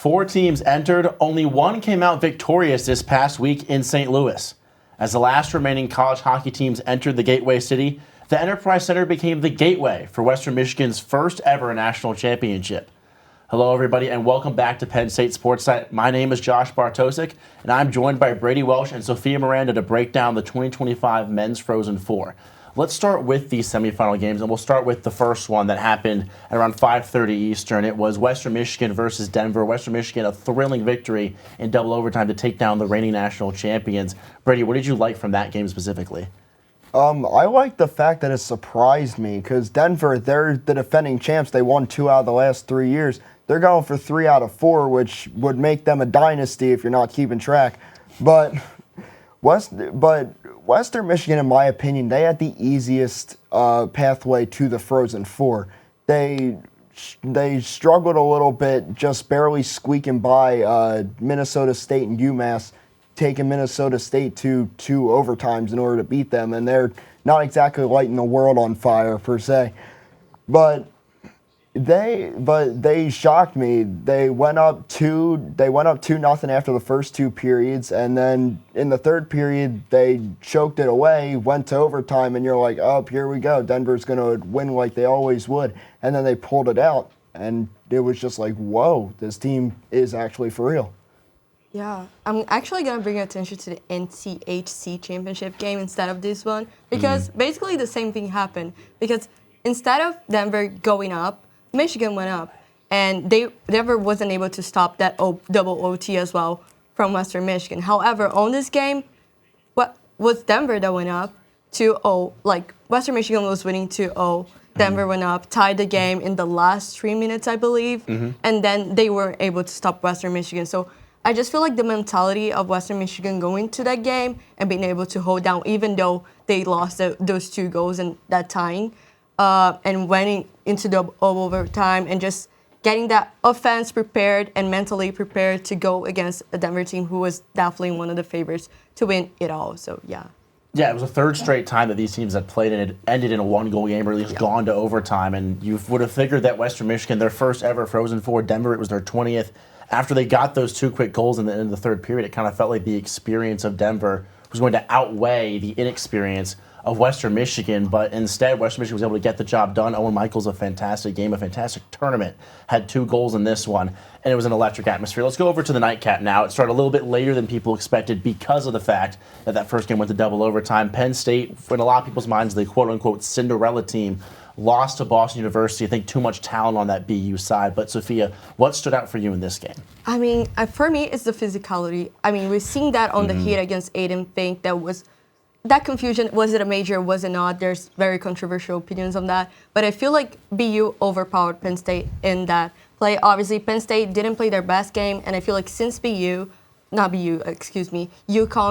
Four teams entered, only one came out victorious this past week in St. Louis. As the last remaining college hockey teams entered the Gateway City, the Enterprise Center became the gateway for Western Michigan's first ever national championship. Hello, everybody, and welcome back to Penn State Sports Site. My name is Josh Bartosik, and I'm joined by Brady, Welsh, and Sofia Miranda to break down the 2025 Men's Frozen Four. Let's start with these semifinal games, and we'll start with the first one that happened at around 5:30 Eastern. It was Western Michigan versus Denver. Western Michigan, a thrilling victory in double overtime to take down the reigning national champions. Brady, what did you like from that game specifically? I like the fact that it surprised me because Denver, they're the defending champs. They won 2 out of the last 3 years. They're going for 3 out of 4, which would make them a dynasty if you're not keeping track. But Western Michigan, in my opinion, they had the easiest pathway to the Frozen Four. They struggled a little bit, just barely squeaking by Minnesota State and UMass, taking Minnesota State to 2 overtimes in order to beat them, and they're not exactly lighting the world on fire per se. But they shocked me. They went up 2-0 after the first 2 periods, and then in the third period they choked it away, went to overtime, and you're like, oh, here we go. Denver's going to win like they always would. And then they pulled it out, and it was just like, whoa, this team is actually for real. Yeah, I'm actually going to bring your attention to the NCHC championship game instead of this one, because basically the same thing happened. Because instead of Denver going up, Michigan went up, and Denver wasn't able to stop that double OT as well from Western Michigan. However, on this game, what was Denver that went up 2-0? Like, Western Michigan was winning 2-0. Denver went up, tied the game in the last 3 minutes, I believe, and then they weren't able to stop Western Michigan. So I just feel like the mentality of Western Michigan going to that game and being able to hold down, even though they lost those 2 goals in that tying, and went into the overtime and just getting that offense prepared and mentally prepared to go against a Denver team who was definitely one of the favorites to win it all. So, yeah. Yeah, it was the third straight time that these teams had played, and it ended in a 1-goal game, or at least gone to overtime. And you would have figured that Western Michigan, their first ever Frozen Four, Denver, it was their 20th. After they got those 2 quick goals in the end of the third period, it kind of felt like the experience of Denver was going to outweigh the inexperience of Western Michigan, but instead Western Michigan was able to get the job done. Owen Michaels, a fantastic game, a fantastic tournament, had 2 goals in this one, and it was an electric atmosphere. Let's go over to the nightcap now. It started a little bit later than people expected because of the fact that that first game went to double overtime. Penn State, in a lot of people's minds, the quote-unquote Cinderella team, lost to Boston University. I think too much talent on that BU side. But Sofia, what stood out for you in this game? I mean, for me, it's the physicality. I mean, we're seeing that on the Heat against Aiden Fink. That confusion, was it a major, was it not? There's very controversial opinions on that. But I feel like BU overpowered Penn State in that play. Obviously, Penn State didn't play their best game, and I feel like since UConn,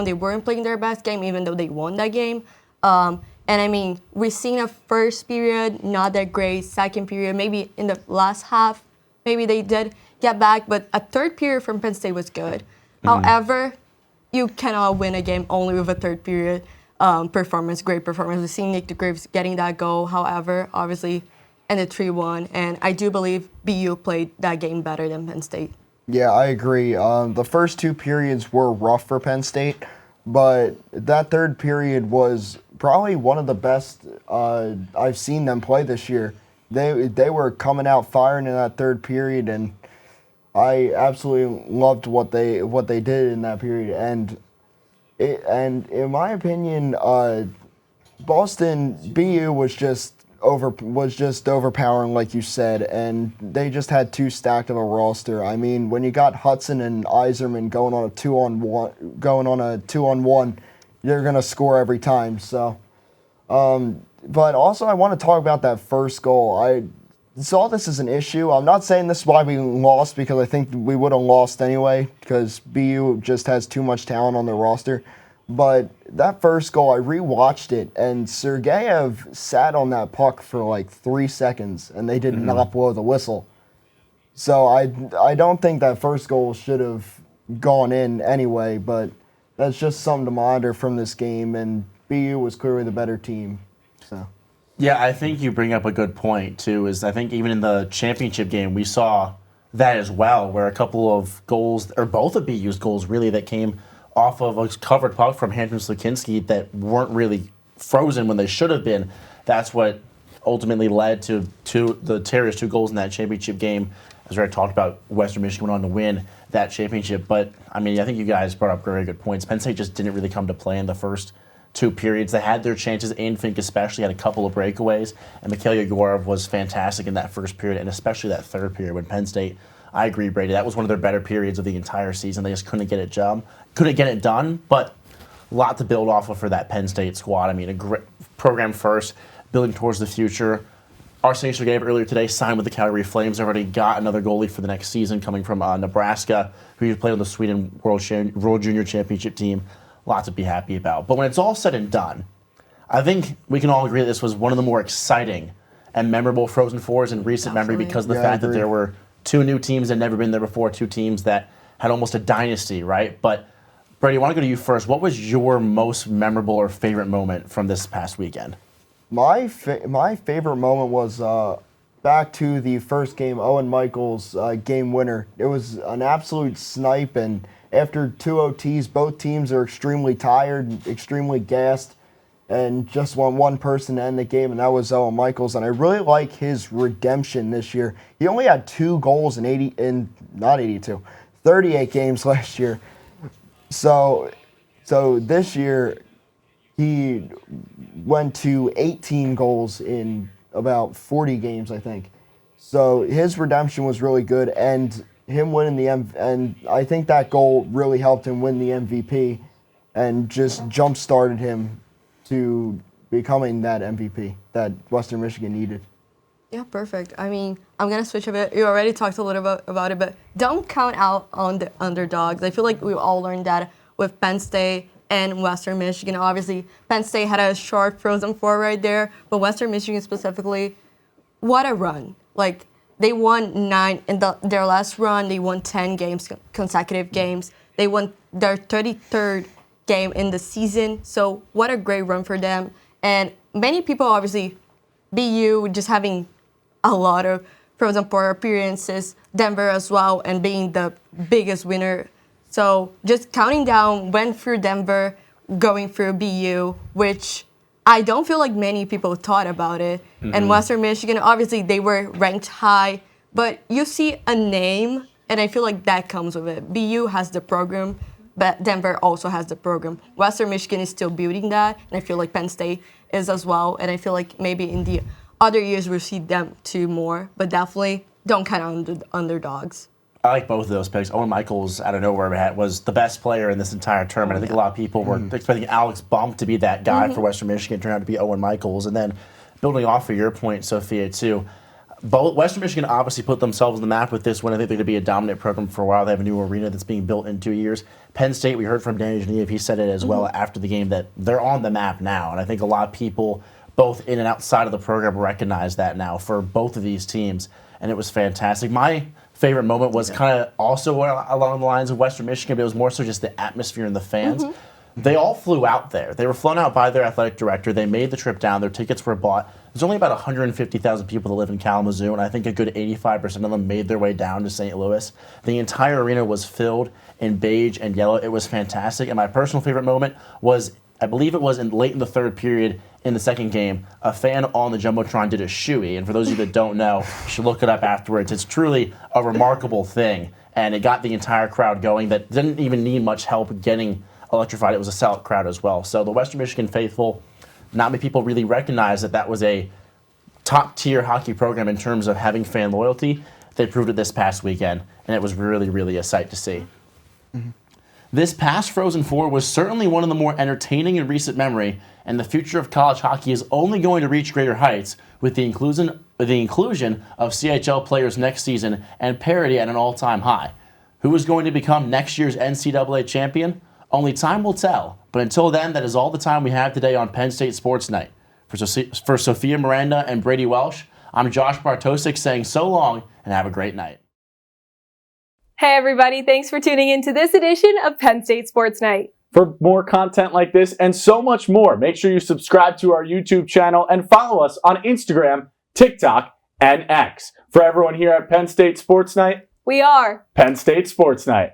they weren't playing their best game, even though they won that game. And I mean, we've seen a first period, not that great. Second period, maybe in the last half, maybe they did get back. But a third period from Penn State was good. However, you cannot win a game only with a third period performance, great performance. We've seen Nick DeGraves getting that goal. However, obviously, ended 3-1. And I do believe BU played that game better than Penn State. Yeah, I agree. The first 2 periods were rough for Penn State, but that third period was probably one of the best I've seen them play this year. They were coming out firing in that third period, and I absolutely loved what they did in that period. And in my opinion, Boston BU was just overpowering, like you said, and they just had too stacked of a roster. I mean, when you got Hudson and Iserman going on a 2-on-1, you're gonna score every time. So, but also I want to talk about that first goal. I saw this as an issue. I'm not saying this is why we lost, because I think we would have lost anyway, because BU just has too much talent on their roster. But that first goal, I rewatched it, and Sergeyev sat on that puck for like 3 seconds, and they did not blow the whistle. So I don't think that first goal should have gone in anyway, but that's just something to monitor from this game, and BU was clearly the better team. So. Yeah, I think you bring up a good point, too, is I think even in the championship game, we saw that as well, where a couple of goals, or both of BU's goals really, that came off of a covered puck from Hampton Slukinski that weren't really frozen when they should have been. That's what ultimately led to the Terriers' 2 goals in that championship game. As we already talked about, Western Michigan went on to win that championship. But, I mean, I think you guys brought up very good points. Penn State just didn't really come to play in the first 2 periods. They had their chances. Aiden Fink especially had a couple of breakaways. And Mikhail Yegorov was fantastic in that first period, and especially that third period when Penn State, I agree, Brady, that was one of their better periods of the entire season. They just couldn't get it done. But a lot to build off of for that Penn State squad. I mean, a great program first, building towards the future. Arsenio Sergeyev earlier today signed with the Calgary Flames. Already got another goalie for the next season coming from Nebraska, who played on the Sweden World Junior Championship team. Lot to be happy about. But when it's all said and done, I think we can all agree that this was one of the more exciting and memorable Frozen Fours in recent memory because of the fact that there were 2 new teams that had never been there before, 2 teams that had almost a dynasty, right? But Brady, I want to go to you first. What was your most memorable or favorite moment from this past weekend? My favorite moment was back to the first game, Owen Michaels' game winner. It was an absolute snipe, and after 2 OTs, both teams are extremely tired, extremely gassed, and just want one person to end the game, and that was Owen Michaels. And I really like his redemption this year. He only had 2 goals in 38 games last year. So this year, he went to 18 goals in about 40 games, I think. So his redemption was really good, and him winning and I think that goal really helped him win the MVP and just jump-started him to becoming that MVP that Western Michigan needed. Yeah, perfect. I mean, I'm going to switch a bit. You already talked a little bit about it, but don't count out on the underdogs. I feel like we all learned that with Penn State and Western Michigan. Obviously, Penn State had a short Frozen Four right there, but Western Michigan specifically, what a run. Like, they won 9 in their last run. They won 10 consecutive games. They won their 33rd game in the season. So what a great run for them. And many people, obviously, BU just having a lot of Frozen Four appearances, Denver as well, and being the biggest winner. So just counting down, went through Denver, going through BU, which I don't feel like many people thought about it. Mm-hmm. And Western Michigan, obviously, they were ranked high, but you see a name, and I feel like that comes with it. BU has the program, but Denver also has the program. Western Michigan is still building that, and I feel like Penn State is as well. And I feel like maybe in the other years we'll see them 2 more, but definitely don't count on the underdogs. I like both of those picks. Owen Michaels, out of nowhere, was the best player in this entire tournament. I think a lot of people were expecting Alex Bump to be that guy for Western Michigan. It turned out to be Owen Michaels. And then building off of your point, Sofia, too, Western Michigan obviously put themselves on the map with this one. I think they're going to be a dominant program for a while. They have a new arena that's being built in 2 years. Penn State, we heard from Danny Genevieve, he said it as well after the game, that they're on the map now. And I think a lot of people, both in and outside of the program, recognize that now for both of these teams. And it was fantastic. My favorite moment was kind of also along the lines of Western Michigan, but it was more so just the atmosphere and the fans. They all flew out there. They were flown out by their athletic director. They made the trip down. Their tickets were bought. There's only about 150,000 people that live in Kalamazoo, and I think a good 85% of them made their way down to St. Louis. The entire arena was filled in beige and yellow. It was fantastic. And my personal favorite moment was, I believe it was late in the third period in the second game, a fan on the Jumbotron did a shoey. And for those of you that don't know, you should look it up afterwards. It's truly a remarkable thing. And it got the entire crowd going that didn't even need much help getting electrified. It was a sellout crowd as well. So the Western Michigan faithful, not many people really recognize that was a top-tier hockey program in terms of having fan loyalty. They proved it this past weekend, and it was really, really a sight to see. This past Frozen Four was certainly one of the more entertaining in recent memory, and the future of college hockey is only going to reach greater heights with the inclusion of CHL players next season and parity at an all-time high. Who is going to become next year's NCAA champion? Only time will tell. But until then, that is all the time we have today on Penn State Sports Night. For Sofia, Miranda, and Brady Welsh, I'm Josh Bartosik saying so long and have a great night. Hey everybody, thanks for tuning in to this edition of Penn State Sports Night. For more content like this and so much more, make sure you subscribe to our YouTube channel and follow us on Instagram, TikTok, and X. For everyone here at Penn State Sports Night, We are Penn State Sports Night.